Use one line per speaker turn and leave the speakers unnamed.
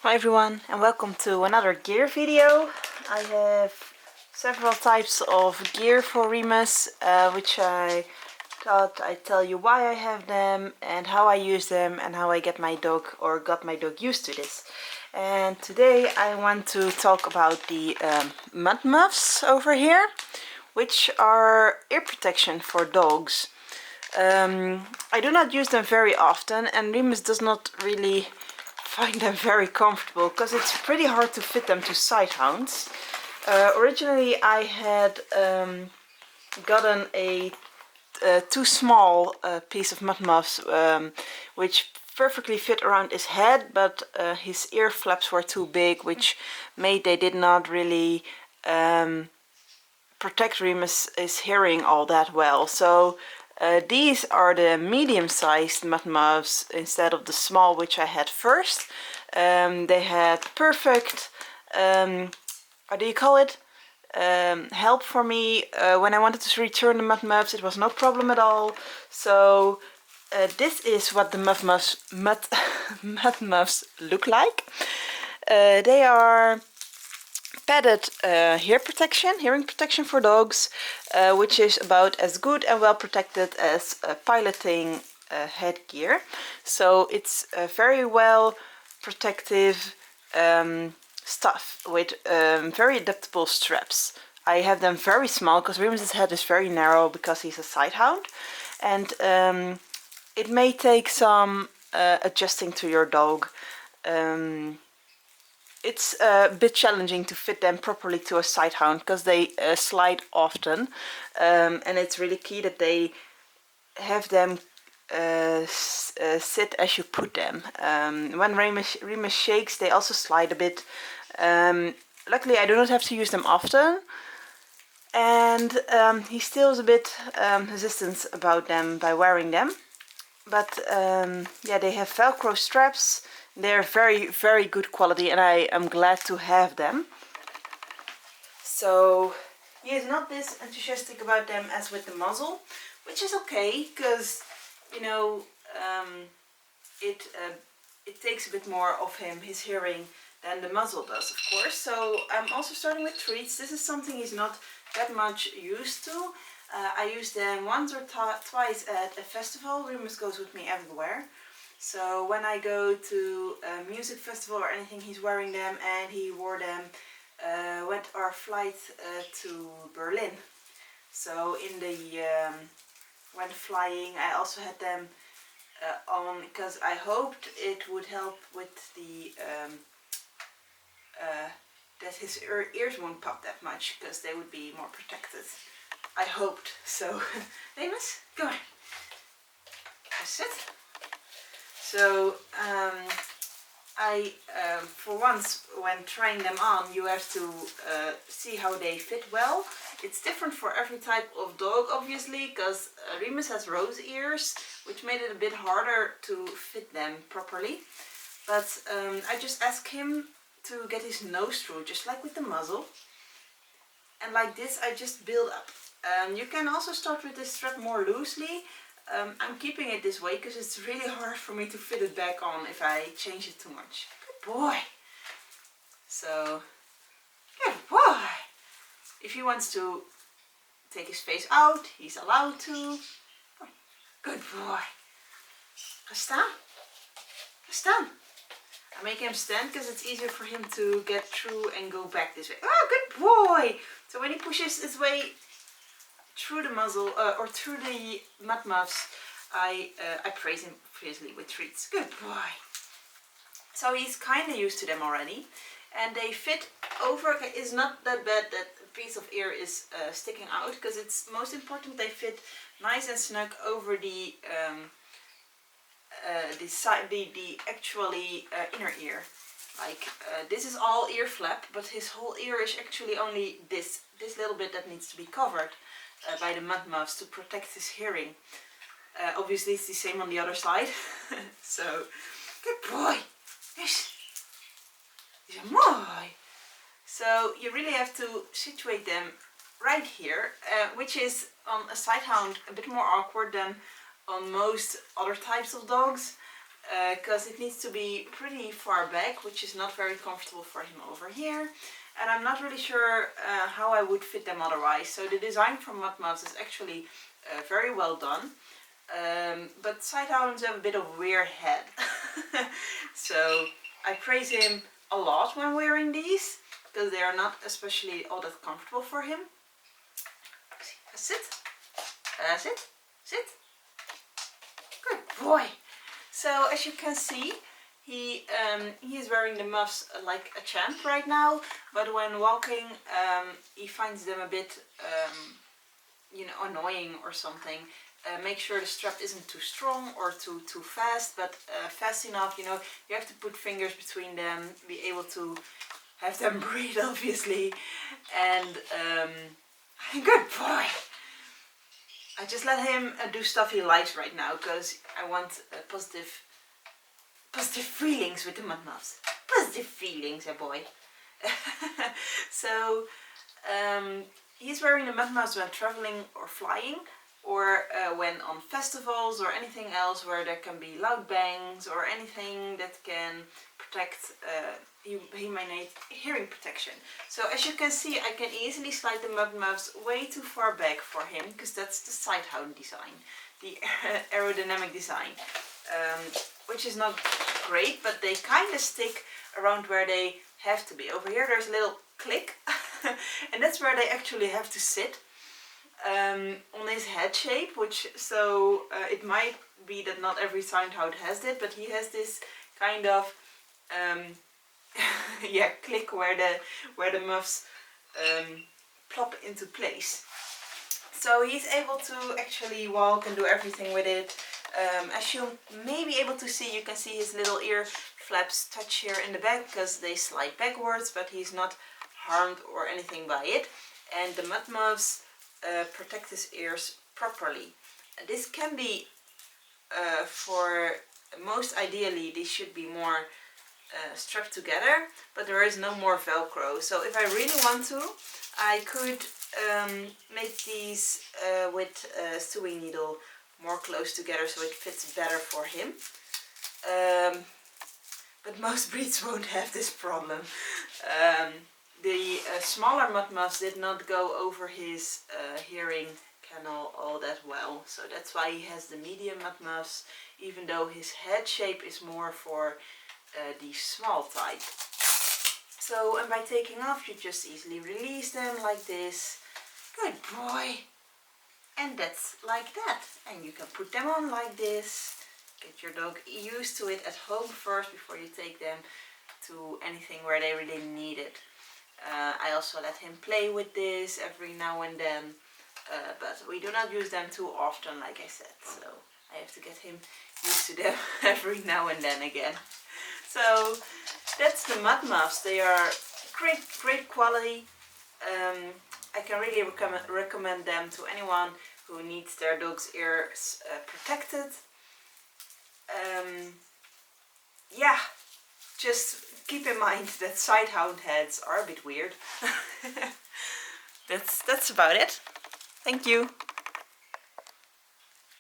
Hi everyone, and welcome to another gear video. I have several types of gear for Remus, which I thought I'd tell you why I have them and how I use them and how I get my dog or got my dog used to this. And today I want to talk about the Mutt Muffs over here, which are ear protection for dogs. I do not use them very often, and Remus does not really find them very comfortable because it's pretty hard to fit them to Sighthounds. Originally I had gotten a too small piece of Mutt Muffs, which perfectly fit around his head, but his ear flaps were too big, which made they did not really protect Remus's hearing all that well. So these are the medium-sized Mutt Muffs instead of the small which I had first. They had perfect, how do you call it? Help for me when I wanted to return the Mutt Muffs. It was no problem at all. So this is what the Mutt Muffs look like. They are padded hearing protection for dogs, which is about as good and well protected as piloting headgear. So it's very well protective stuff with very adaptable straps. I have them very small because Remus's head is very narrow because he's a Sighthound, and it may take some adjusting to your dog. It's a bit challenging to fit them properly to a Sighthound because they slide often, and it's really key that they have them sit as you put them. When Remus shakes, they also slide a bit. Luckily I do not have to use them often, and he still is a bit resistant about them by wearing them. But yeah, they have Velcro straps. They're very good quality, and I am glad to have them. So he is not this enthusiastic about them as with the muzzle, which is okay because, you know, it takes a bit more of his hearing than the muzzle does, of course. So I'm also starting with treats. This is something he's not that much used to. I use them once or twice at a festival. Remus goes with me everywhere. So when I go to a music festival or anything, he's wearing them, and he wore them with our flight to Berlin. So in the when flying, I also had them on because I hoped it would help with the that his ears won't pop that much because they would be more protected. I hoped so. Remus, come on. Sit. So for once, when trying them on, you have to see how they fit well. It's different for every type of dog, obviously, because Remus has rose ears, which made it a bit harder to fit them properly. But I just asked him to get his nose through, just like with the muzzle. And like this, I just build up. You can also start with this strap more loosely. I'm keeping it this way because it's really hard for me to fit it back on if I change it too much. Good boy. So, good boy. If he wants to take his face out, he's allowed to. Good boy. Ga staan. Ga staan. I make him stand because it's easier for him to get through and go back this way. Oh, good boy. So when he pushes his way through the muzzle or through the Mutt Muffs, I praise him fiercely with treats. Good boy. So he's kind of used to them already, and they fit over. Okay, it's not that bad that a piece of ear is sticking out, because it's most important they fit nice and snug over the actually inner ear. Like this is all ear flap, but his whole ear is actually only this little bit that needs to be covered by the Mutt Muffs to protect his hearing. Obviously it's the same on the other side. So, good boy. Yes. He's a boy. So you really have to situate them right here, which is on a Sighthound a bit more awkward than on most other types of dogs. because it needs to be pretty far back, which is not very comfortable for him over here. And I'm not really sure how I would fit them otherwise. So the design from Mutt Muffs is actually very well done. But Sighthounds have a bit of a weird head. So I praise him a lot when wearing these, because they are not especially all that comfortable for him. Sit. Sit. Sit. Good boy. So as you can see, he is wearing the muffs like a champ right now, but when walking he finds them a bit you know, annoying or something. Make sure the strap isn't too strong or too fast, but fast enough. You know, you have to put fingers between them, be able to have them breathe, obviously. And good boy. I just let him do stuff he likes right now, because I want positive feelings with the Mutt Muffs. Positive feelings, boy. So he's wearing the Mutt Muffs when traveling or flying, or when on festivals or anything else where there can be loud bangs or anything that can protect, he may need hearing protection. So as you can see, I can easily slide the Mutt Muffs way too far back for him, because that's the Sighthound design, the Aerodynamic Design, which is not great, but they kind of stick around where they have to be. Over here there's a little click, and that's where they actually have to sit. On his head shape, which it might be that not every Sighthound has it, but he has this kind of yeah, click where the muffs plop into place. So he's able to actually walk and do everything with it. As you may be able to see, you can see his little ear flaps touch here in the back because they slide backwards, but he's not harmed or anything by it. And the Mutt Muffs protect his ears properly. This can be, for most ideally, these should be more strapped together, but there is no more Velcro. So if I really want to, I could make these with a sewing needle more close together so it fits better for him. But most breeds won't have this problem. The smaller Mutt Muffs did not go over his hearing canal all that well, so that's why he has the medium Mutt Muffs, even though his head shape is more for the small type. So, and by taking off, you just easily release them like this. Good boy. And that's like that. And you can put them on like this. Get your dog used to it at home first before you take them to anything where they really need it. I also let him play with this every now and then, but we do not use them too often, like I said, so I have to get him used to them every now and then again. So that's the Mutt Muffs. They are great quality. I can really recommend them to anyone who needs their dog's ears protected. Yeah, just keep in mind that Sighthound heads are a bit weird. That's about it. Thank you.